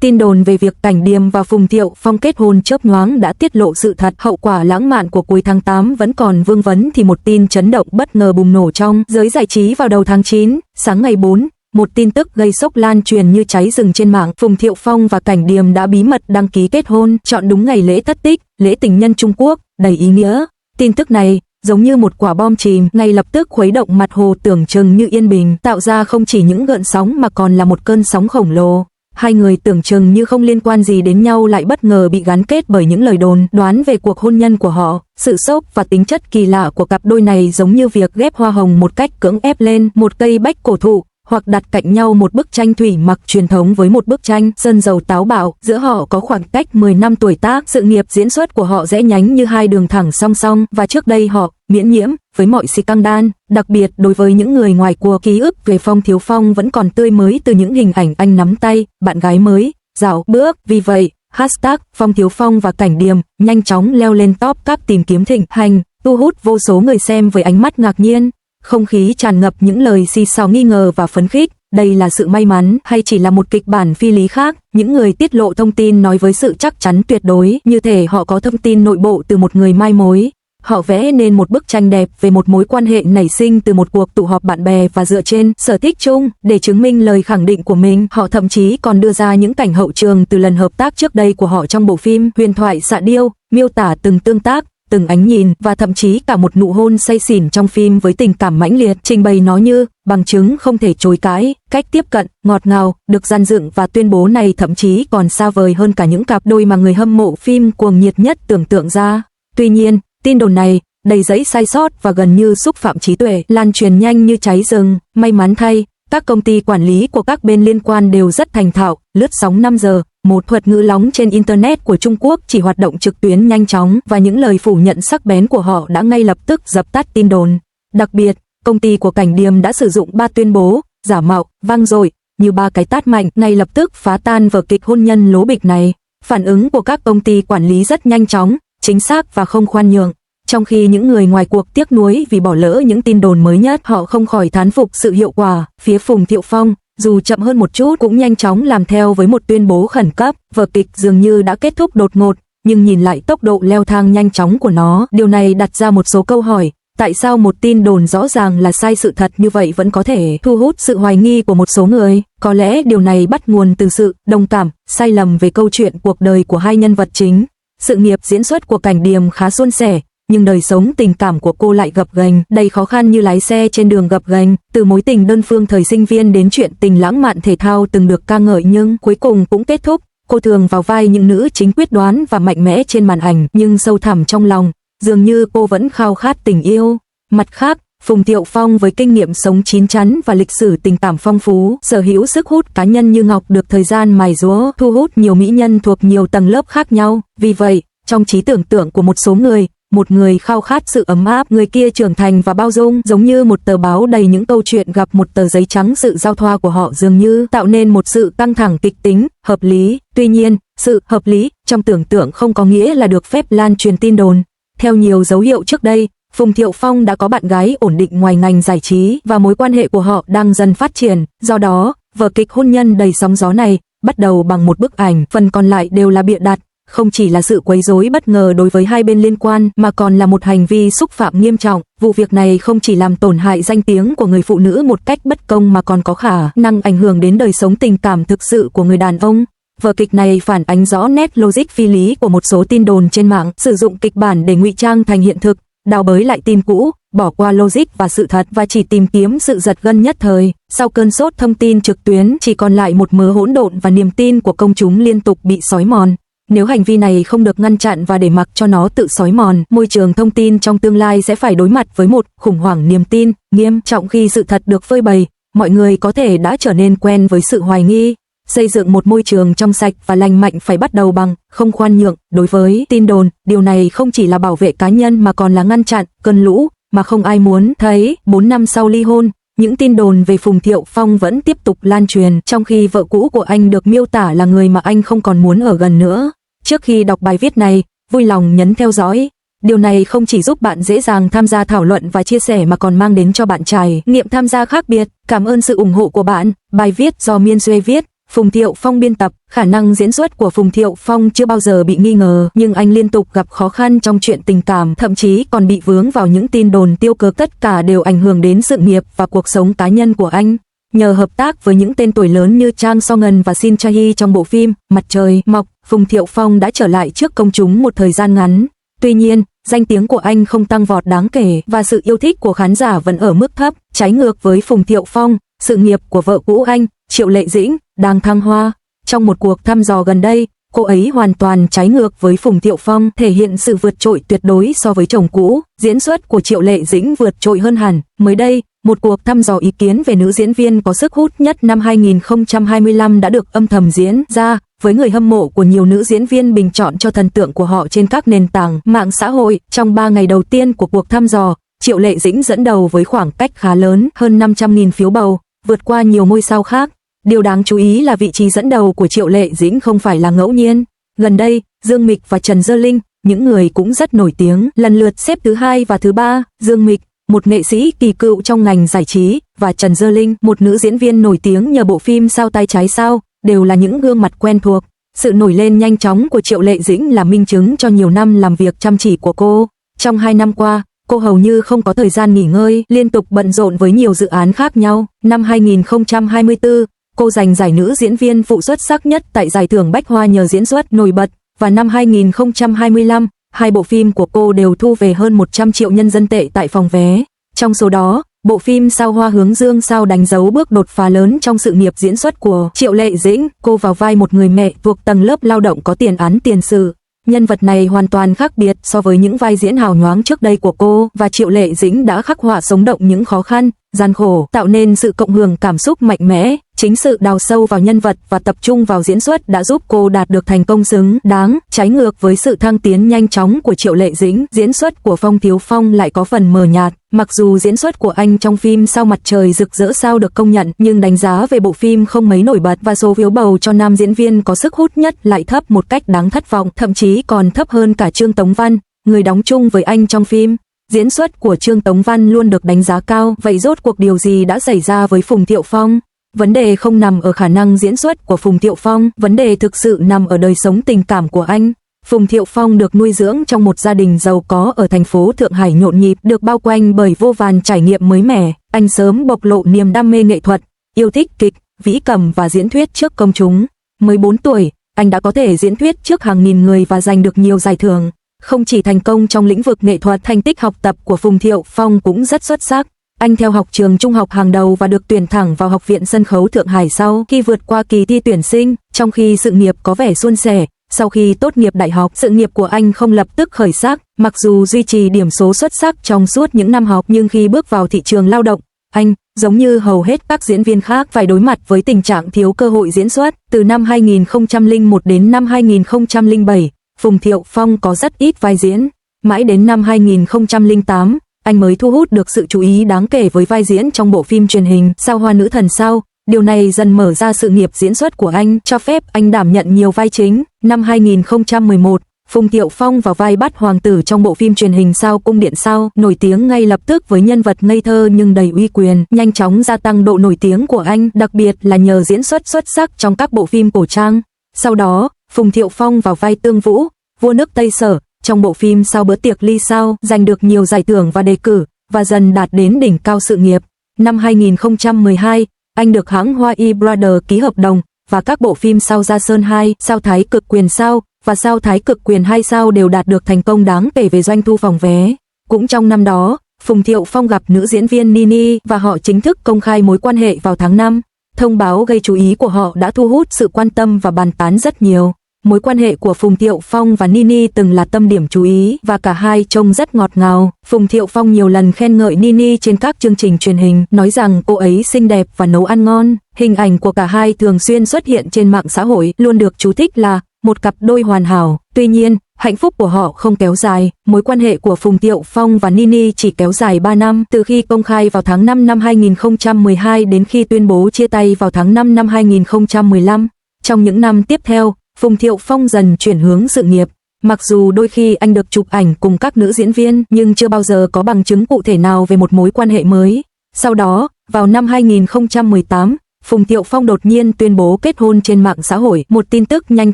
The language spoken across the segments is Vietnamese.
Tin đồn về việc Cảnh Điềm và Phùng Thiệu Phong kết hôn chớp nhoáng đã tiết lộ sự thật. Hậu quả lãng mạn của cuối tháng 8 vẫn còn vương vấn thì một tin chấn động bất ngờ bùng nổ trong giới giải trí vào đầu tháng 9. Sáng ngày 4, một tin tức gây sốc lan truyền như cháy rừng trên mạng. Phùng Thiệu Phong và Cảnh Điềm đã bí mật đăng ký kết hôn, chọn đúng ngày lễ thất tích, lễ tình nhân Trung Quốc, đầy ý nghĩa. Tin tức này giống như một quả bom chìm, ngay lập tức khuấy động mặt hồ tưởng chừng như yên bình, tạo ra không chỉ những gợn sóng mà còn là một cơn sóng khổng lồ. Hai người tưởng chừng như không liên quan gì đến nhau lại bất ngờ bị gắn kết bởi những lời đồn đoán về cuộc hôn nhân của họ. Sự sốc và tính chất kỳ lạ của cặp đôi này giống như việc ghép hoa hồng một cách cưỡng ép lên một cây bách cổ thụ, hoặc đặt cạnh nhau một bức tranh thủy mặc truyền thống với một bức tranh sơn dầu táo bạo. Giữa họ có khoảng cách 10 năm tuổi tác, sự nghiệp diễn xuất của họ rẽ nhánh như hai đường thẳng song song, và trước đây họ miễn nhiễm với mọi scandal. Đặc biệt đối với những người ngoài cuộc, ký ức về Phong Thiếu Phong vẫn còn tươi mới từ những hình ảnh anh nắm tay bạn gái mới dạo bước. Vì vậy, hashtag Phong Thiếu Phong và Cảnh Điềm nhanh chóng leo lên top các tìm kiếm thịnh hành, thu hút vô số người xem với ánh mắt ngạc nhiên. Không khí tràn ngập những lời xì xào nghi ngờ và phấn khích. Đây là sự may mắn hay chỉ là một kịch bản phi lý khác? Những người tiết lộ thông tin nói với sự chắc chắn tuyệt đối, như thể họ có thông tin nội bộ từ một người mai mối. Họ vẽ nên một bức tranh đẹp về một mối quan hệ nảy sinh từ một cuộc tụ họp bạn bè và dựa trên sở thích chung để chứng minh lời khẳng định của mình. Họ thậm chí còn đưa ra những cảnh hậu trường từ lần hợp tác trước đây của họ trong bộ phim Huyền thoại Xạ Điêu, miêu tả từng tương tác, từng ánh nhìn và thậm chí cả một nụ hôn say xỉn trong phim với tình cảm mãnh liệt, trình bày nó như bằng chứng không thể chối cãi. Cách tiếp cận ngọt ngào được dàn dựng và tuyên bố này thậm chí còn xa vời hơn cả những cặp đôi mà người hâm mộ phim cuồng nhiệt nhất tưởng tượng ra. Tuy nhiên, tin đồn này đầy dẫy sai sót và gần như xúc phạm trí tuệ, lan truyền nhanh như cháy rừng. May mắn thay, các công ty quản lý của các bên liên quan đều rất thành thạo. Lướt sóng 5 giờ, một thuật ngữ nóng trên Internet của Trung Quốc chỉ hoạt động trực tuyến nhanh chóng, và những lời phủ nhận sắc bén của họ đã ngay lập tức dập tắt tin đồn. Đặc biệt, công ty của Cảnh Điềm đã sử dụng 3 tuyên bố giả mạo, vang dội như 3 cái tát mạnh, ngay lập tức phá tan vở kịch hôn nhân lố bịch này. Phản ứng của các công ty quản lý rất nhanh chóng, chính xác và không khoan nhượng. Trong khi những người ngoài cuộc tiếc nuối vì bỏ lỡ những tin đồn mới nhất, họ không khỏi thán phục sự hiệu quả. Phía Phùng Thiệu Phong, dù chậm hơn một chút, cũng nhanh chóng làm theo với một tuyên bố khẩn cấp. Vở kịch dường như đã kết thúc đột ngột, nhưng nhìn lại tốc độ leo thang nhanh chóng của nó, điều này đặt ra một số câu hỏi. Tại sao một tin đồn rõ ràng là sai sự thật như vậy vẫn có thể thu hút sự hoài nghi của một số người? Có lẽ điều này bắt nguồn từ sự đồng cảm, sai lầm về câu chuyện cuộc đời của hai nhân vật chính. Sự nghiệp diễn xuất của Cảnh Điềm khá suôn sẻ, nhưng đời sống tình cảm của cô lại gập ghềnh, đầy khó khăn như lái xe trên đường gập ghềnh. Từ mối tình đơn phương thời sinh viên đến chuyện tình lãng mạn thể thao từng được ca ngợi nhưng cuối cùng cũng kết thúc. Cô thường vào vai những nữ chính quyết đoán và mạnh mẽ trên màn ảnh, nhưng sâu thẳm trong lòng, dường như cô vẫn khao khát tình yêu. Mặt khác, Phùng Thiệu Phong với kinh nghiệm sống chín chắn và lịch sử tình cảm phong phú, sở hữu sức hút cá nhân như ngọc được thời gian mài dũa, thu hút nhiều mỹ nhân thuộc nhiều tầng lớp khác nhau. Vì vậy, trong trí tưởng tượng của một số người, một người khao khát sự ấm áp, người kia trưởng thành và bao dung, giống như một tờ báo đầy những câu chuyện gặp một tờ giấy trắng. Sự giao thoa của họ dường như tạo nên một sự căng thẳng kịch tính, hợp lý. Tuy nhiên, sự hợp lý trong tưởng tượng không có nghĩa là được phép lan truyền tin đồn. Theo nhiều dấu hiệu trước đây, Phùng Thiệu Phong đã có bạn gái ổn định ngoài ngành giải trí và mối quan hệ của họ đang dần phát triển. Do đó, vở kịch hôn nhân đầy sóng gió này bắt đầu bằng một bức ảnh, phần còn lại đều là bịa đặt. Không chỉ là sự quấy rối bất ngờ đối với hai bên liên quan mà còn là một hành vi xúc phạm nghiêm trọng. Vụ việc này không chỉ làm tổn hại danh tiếng của người phụ nữ một cách bất công mà còn có khả năng ảnh hưởng đến đời sống tình cảm thực sự của người đàn ông. Vở kịch này phản ánh rõ nét logic phi lý của một số tin đồn trên mạng, sử dụng kịch bản để ngụy trang thành hiện thực, đào bới lại tin cũ, bỏ qua logic và sự thật và chỉ tìm kiếm sự giật gân nhất thời. Sau cơn sốt thông tin trực tuyến, chỉ còn lại một mớ hỗn độn và niềm tin của công chúng liên tục bị xói mòn. Nếu hành vi này không được ngăn chặn và để mặc cho nó tự xói mòn, môi trường thông tin trong tương lai sẽ phải đối mặt với một khủng hoảng niềm tin nghiêm trọng. Khi sự thật được phơi bày, mọi người có thể đã trở nên quen với sự hoài nghi. Xây dựng một môi trường trong sạch và lành mạnh phải bắt đầu bằng không khoan nhượng đối với tin đồn. Điều này không chỉ là bảo vệ cá nhân mà còn là ngăn chặn cơn lũ mà không ai muốn thấy. 4 năm sau ly hôn, những tin đồn về Phùng Thiệu Phong vẫn tiếp tục lan truyền, trong khi vợ cũ của anh được miêu tả là người mà anh không còn muốn ở gần nữa. Trước khi đọc bài viết này, vui lòng nhấn theo dõi. Điều này không chỉ giúp bạn dễ dàng tham gia thảo luận và chia sẻ mà còn mang đến cho bạn trải nghiệm tham gia khác biệt. Cảm ơn sự ủng hộ của bạn. Bài viết do Miên Duy viết, Phùng Thiệu Phong biên tập, khả năng diễn xuất của Phùng Thiệu Phong chưa bao giờ bị nghi ngờ, nhưng anh liên tục gặp khó khăn trong chuyện tình cảm, thậm chí còn bị vướng vào những tin đồn tiêu cực, tất cả đều ảnh hưởng đến sự nghiệp và cuộc sống cá nhân của anh. Nhờ hợp tác với những tên tuổi lớn như Chang So-ngun và Shin Chae-hee trong bộ phim Mặt Trời Mọc, Phùng Thiệu Phong đã trở lại trước công chúng một thời gian ngắn. Tuy nhiên, danh tiếng của anh không tăng vọt đáng kể và sự yêu thích của khán giả vẫn ở mức thấp. Trái ngược với Phùng Thiệu Phong, sự nghiệp của vợ cũ anh, Triệu Lệ Dĩnh, đang thăng hoa. Trong một cuộc thăm dò gần đây, cô ấy hoàn toàn trái ngược với Phùng Thiệu Phong, thể hiện sự vượt trội tuyệt đối so với chồng cũ. Diễn xuất của Triệu Lệ Dĩnh vượt trội hơn hẳn. Mới đây, một cuộc thăm dò ý kiến về nữ diễn viên có sức hút nhất năm 2025 đã được âm thầm diễn ra, với người hâm mộ của nhiều nữ diễn viên bình chọn cho thần tượng của họ trên các nền tảng mạng xã hội. Trong 3 ngày đầu tiên của cuộc thăm dò, Triệu Lệ Dĩnh dẫn đầu với khoảng cách khá lớn, hơn 500.000 phiếu bầu, vượt qua nhiều ngôi sao khác. Điều đáng chú ý là vị trí dẫn đầu của Triệu Lệ Dĩnh không phải là ngẫu nhiên. Gần đây, Dương Mịch và Trần Dơ Linh, những người cũng rất nổi tiếng, lần lượt xếp thứ 2 và thứ 3. Dương Mịch, một nghệ sĩ kỳ cựu trong ngành giải trí, và Trần Dơ Linh, một nữ diễn viên nổi tiếng nhờ bộ phim Sao tay trái sao, đều là những gương mặt quen thuộc. Sự nổi lên nhanh chóng của Triệu Lệ Dĩnh là minh chứng cho nhiều năm làm việc chăm chỉ của cô. Trong 2 năm qua, cô hầu như không có thời gian nghỉ ngơi, liên tục bận rộn với nhiều dự án khác nhau. Năm 2024, cô giành giải nữ diễn viên phụ xuất sắc nhất tại giải thưởng Bách Hoa nhờ diễn xuất nổi bật, và năm 2025, 2 bộ phim của cô đều thu về hơn 100 triệu nhân dân tệ tại phòng vé. Trong số đó, bộ phim Sao Hoa Hướng Dương Sao đánh dấu bước đột phá lớn trong sự nghiệp diễn xuất của Triệu Lệ Dĩnh. Cô vào vai một người mẹ thuộc tầng lớp lao động có tiền án tiền sự. Nhân vật này hoàn toàn khác biệt so với những vai diễn hào nhoáng trước đây của cô, và Triệu Lệ Dĩnh đã khắc họa sống động những khó khăn, gian khổ, tạo nên sự cộng hưởng cảm xúc mạnh mẽ. Chính sự đào sâu vào nhân vật và tập trung vào diễn xuất đã giúp cô đạt được thành công xứng đáng. Trái ngược với sự thăng tiến nhanh chóng của Triệu Lệ Dĩnh, diễn xuất của Phong Thiếu Phong lại có phần mờ nhạt. Mặc dù diễn xuất của anh trong phim Sao Mặt Trời Rực Rỡ Sao được công nhận, nhưng đánh giá về bộ phim không mấy nổi bật, và số phiếu bầu cho nam diễn viên có sức hút nhất lại thấp một cách đáng thất vọng, thậm chí còn thấp hơn cả Trương Tống Văn, người đóng chung với anh trong phim. Diễn xuất của Trương Tống Văn luôn được đánh giá cao, vậy rốt cuộc điều gì đã xảy ra với Phùng Thiệu Phong? Vấn đề không nằm ở khả năng diễn xuất của Phùng Thiệu Phong, vấn đề thực sự nằm ở đời sống tình cảm của anh. Phùng Thiệu Phong được nuôi dưỡng trong một gia đình giàu có ở thành phố Thượng Hải nhộn nhịp, được bao quanh bởi vô vàn trải nghiệm mới mẻ. Anh sớm bộc lộ niềm đam mê nghệ thuật, yêu thích kịch, vĩ cầm và diễn thuyết trước công chúng. 14 tuổi, anh đã có thể diễn thuyết trước hàng nghìn người và giành được nhiều giải thưởng. Không chỉ thành công trong lĩnh vực nghệ thuật, thành tích học tập của Phùng Thiệu Phong cũng rất xuất sắc. Anh theo học trường trung học hàng đầu và được tuyển thẳng vào Học viện Sân khấu Thượng Hải sau khi vượt qua kỳ thi tuyển sinh. Trong khi sự nghiệp có vẻ suôn sẻ, sau khi tốt nghiệp đại học, sự nghiệp của anh không lập tức khởi sắc. Mặc dù duy trì điểm số xuất sắc trong suốt những năm học, nhưng khi bước vào thị trường lao động, anh, giống như hầu hết các diễn viên khác, phải đối mặt với tình trạng thiếu cơ hội diễn xuất. Từ năm 2001 đến năm 2007, Phùng Thiệu Phong có rất ít vai diễn. Mãi đến năm 2008, anh mới thu hút được sự chú ý đáng kể với vai diễn trong bộ phim truyền hình Sao Hoa Nữ Thần Sao. Điều này dần mở ra sự nghiệp diễn xuất của anh, cho phép anh đảm nhận nhiều vai chính. Năm 2011, Phùng Thiệu Phong vào vai Bát Hoàng tử trong bộ phim truyền hình Sao Cung Điện Sao, nổi tiếng ngay lập tức với nhân vật ngây thơ nhưng đầy uy quyền, nhanh chóng gia tăng độ nổi tiếng của anh, đặc biệt là nhờ diễn xuất xuất sắc trong các bộ phim cổ trang. Sau đó, Phùng Thiệu Phong vào vai Tương Vũ, vua nước Tây Sở, trong bộ phim Sao Bữa Tiệc Ly Sao, giành được nhiều giải thưởng và đề cử, và dần đạt đến đỉnh cao sự nghiệp. Năm 2012, anh được hãng Hoa Y Brothers ký hợp đồng, và các bộ phim Sao Gia Sơn 2, Sao Thái Cực Quyền Sao, và Sao Thái Cực Quyền 2 Sao đều đạt được thành công đáng kể về doanh thu phòng vé. Cũng trong năm đó, Phùng Thiệu Phong gặp nữ diễn viên Nini và họ chính thức công khai mối quan hệ vào tháng 5. Thông báo gây chú ý của họ đã thu hút sự quan tâm và bàn tán rất nhiều. Mối quan hệ của Phùng Thiệu Phong và Nini từng là tâm điểm chú ý, và cả hai trông rất ngọt ngào. Phùng Thiệu Phong nhiều lần khen ngợi Nini trên các chương trình truyền hình, nói rằng cô ấy xinh đẹp và nấu ăn ngon. Hình ảnh của cả hai thường xuyên xuất hiện trên mạng xã hội, luôn được chú thích là một cặp đôi hoàn hảo. Tuy nhiên, hạnh phúc của họ không kéo dài. Mối quan hệ của Phùng Thiệu Phong và Nini chỉ kéo dài 3 năm, từ khi công khai vào tháng 5 năm 2012 đến khi tuyên bố chia tay vào tháng 5 năm 2015. Trong những năm tiếp theo, Phùng Thiệu Phong dần chuyển hướng sự nghiệp. Mặc dù đôi khi anh được chụp ảnh cùng các nữ diễn viên, nhưng chưa bao giờ có bằng chứng cụ thể nào về một mối quan hệ mới. Sau đó, vào năm 2018, Phùng Thiệu Phong đột nhiên tuyên bố kết hôn trên mạng xã hội, một tin tức nhanh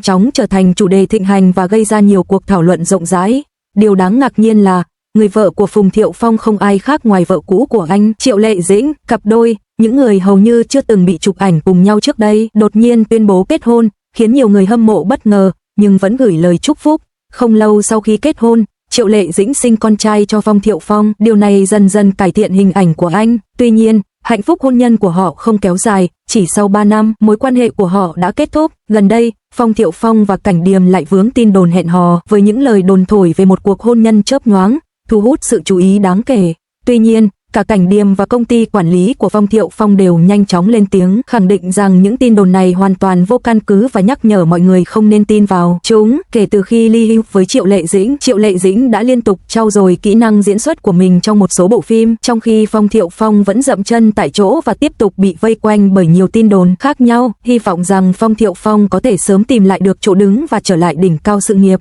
chóng trở thành chủ đề thịnh hành và gây ra nhiều cuộc thảo luận rộng rãi. Điều đáng ngạc nhiên là, người vợ của Phùng Thiệu Phong không ai khác ngoài vợ cũ của anh, Triệu Lệ Dĩnh, cặp đôi, những người hầu như chưa từng bị chụp ảnh cùng nhau trước đây, đột nhiên tuyên bố kết hôn, khiến nhiều người hâm mộ bất ngờ, nhưng vẫn gửi lời chúc phúc. Không lâu sau khi kết hôn, Triệu Lệ Dĩnh sinh con trai cho Phong Thiệu Phong, điều này dần dần cải thiện hình ảnh của anh. Tuy nhiên, hạnh phúc hôn nhân của họ không kéo dài, chỉ sau 3 năm, mối quan hệ của họ đã kết thúc. Gần đây, Phong Thiệu Phong và Cảnh Điềm lại vướng tin đồn hẹn hò, với những lời đồn thổi về một cuộc hôn nhân chớp nhoáng, thu hút sự chú ý đáng kể. Tuy nhiên, cả Cảnh Điềm và công ty quản lý của Phong Thiệu Phong đều nhanh chóng lên tiếng, khẳng định rằng những tin đồn này hoàn toàn vô căn cứ và nhắc nhở mọi người không nên tin vào chúng. Kể từ khi ly hôn với Triệu Lệ Dĩnh đã liên tục trau dồi kỹ năng diễn xuất của mình trong một số bộ phim, trong khi Phong Thiệu Phong vẫn dậm chân tại chỗ và tiếp tục bị vây quanh bởi nhiều tin đồn khác nhau. Hy vọng rằng Phong Thiệu Phong có thể sớm tìm lại được chỗ đứng và trở lại đỉnh cao sự nghiệp.